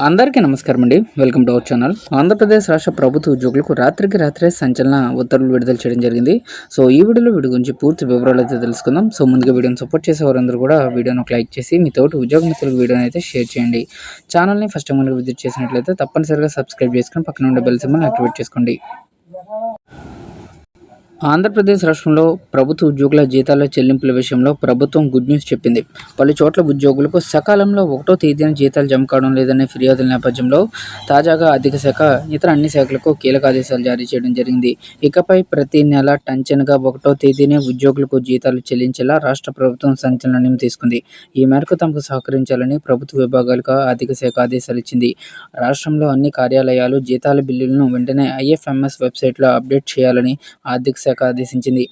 అందరికీ నమస్కారం అండి. Welcome to our channel. Andhra Pradesh రాష్ట్ర ప్రభుత్వ ఉద్యోగులకు రాత్రికి రాత్రే సంచలన ఉత్తర్వులు విడుదల చేయడం జరిగింది. సో ఈ వీడియోలో వీడి గురించి పూర్తి వివరాలు అయితే తెలుసుకుందాం. సో ముందుగా వీడియోని సపోర్ట్ చేసే వారందరూ కూడా వీడియోని ఒక లైక్ చేసి మీ తోటి ఉద్యోగ మిత్రులకు వీడియోని అయితే షేర్ చేయండి. ఛానల్ని ఫస్ట్ టైం విజిట్ చేసినట్లయితే తప్పనిసరిగా సబ్స్క్రైబ్ చేసుకుని పక్కన ఉండే బెల్ సింబల్ని యాక్టివేట్ చేసుకోండి. ఆంధ్రప్రదేశ్ రాష్ట్రంలో ప్రభుత్వ ఉద్యోగుల జీతాల చెల్లింపుల విషయంలో ప్రభుత్వం గుడ్ న్యూస్ చెప్పింది. పలు చోట్ల ఉద్యోగులకు సకాలంలో 1వ తేదీన జీతాలు జమ కావడం లేదనే ఫిర్యాదుల నేపథ్యంలో తాజాగా ఆర్థిక శాఖ ఇతర అన్ని శాఖలకు కీలక ఆదేశాలు జారీ చేయడం జరిగింది. ఇకపై ప్రతి నెల టంచన్గా 1వ తేదీనే ఉద్యోగులకు జీతాలు చెల్లించేలా రాష్ట్ర ప్రభుత్వం సంచలన నిర్ణయం తీసుకుంది. ఈ మేరకు తమకు సహకరించాలని ప్రభుత్వ విభాగాలకు ఆర్థిక శాఖ ఆదేశాలు ఇచ్చింది. రాష్ట్రంలో అన్ని కార్యాలయాలు జీతాల బిల్లులను వెంటనే ఐఎఫ్ఎంఎస్ వెబ్సైట్లో అప్డేట్ చేయాలని ఆర్థిక శాఖ ఆదేశించింది.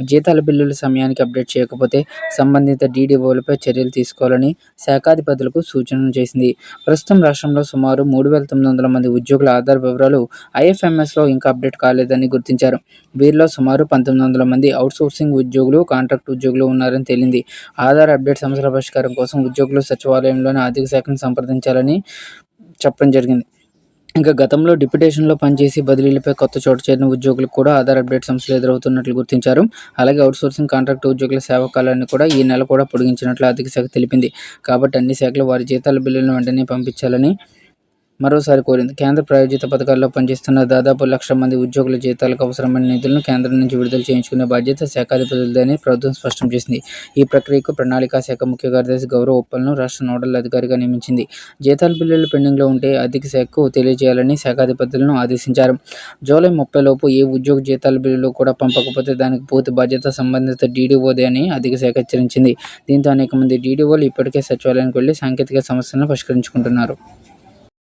జీతాల బిల్లులు సమయానికి అప్డేట్ చేయకపోతే సంబంధిత డీడీఓలపై చర్యలు తీసుకోవాలని శాఖాధిపతులకు సూచనలు చేసింది. ప్రస్తుతం రాష్ట్రంలో సుమారు 3,900 మంది ఉద్యోగుల ఆధార్ వివరాలు ఐఎఫ్ఎంఎస్లో ఇంకా అప్డేట్ కాలేదని గుర్తించారు. వీరిలో సుమారు 1,900 మంది అవుట్సోర్సింగ్ ఉద్యోగులు, కాంట్రాక్ట్ ఉద్యోగులు ఉన్నారని తేలింది. ఆధార్ అప్డేట్ సమస్యల పరిష్కారం కోసం ఉద్యోగులు సచివాలయంలోని ఆర్థిక శాఖను సంప్రదించాలని చెప్పడం జరిగింది. ఇంకా గతంలో డిప్యుటేషన్లో పనిచేసి బదిలీలపై కొత్త చోట చేరిన ఉద్యోగులకు కూడా ఆధార్ అప్డేట్ సమస్యలు ఎదురవుతున్నట్లు గుర్తించారు. అలాగే అవుట్సోర్సింగ్ కాంట్రాక్ట్ ఉద్యోగుల సేవా కాలాన్ని కూడా ఈ నెల కూడా పొడిగించినట్లు ఆర్థిక శాఖ తెలిపింది. కాబట్టి అన్ని శాఖలు వారి జీతాల బిల్లులను వెంటనే పంపించాలని మరోసారి కోరింది. కేంద్ర ప్రాయోజిత పథకాల్లో పనిచేస్తున్న దాదాపు 1,00,000 మంది ఉద్యోగుల జీతాలకు అవసరమైన నిధులను కేంద్రం నుంచి విడుదల చేయించుకునే బాధ్యత శాఖాధిపతులదని ప్రభుత్వం స్పష్టం చేసింది. ఈ ప్రక్రియకు ప్రణాళికా శాఖ ముఖ్య కార్యదర్శి గౌరవ్ ఉప్పల్ను రాష్ట్ర నోడల్ అధికారిగా నియమించింది. జీతాల బిల్లులు పెండింగ్లో ఉంటే ఆర్థిక శాఖకు తెలియజేయాలని శాఖాధిపతులను ఆదేశించారు. జూలై 30 లోపు ఏ ఉద్యోగ జీతాల బిల్లులు కూడా పంపకపోతే దానికి పూర్తి బాధ్యత సంబంధిత డీడీఓదే అని ఆర్థిక శాఖ హెచ్చరించింది. దీంతో అనేక మంది డీడీఓలు ఇప్పటికే సచివాలయానికి వెళ్లి సాంకేతిక సమస్యలను పరిష్కరించుకుంటున్నారు.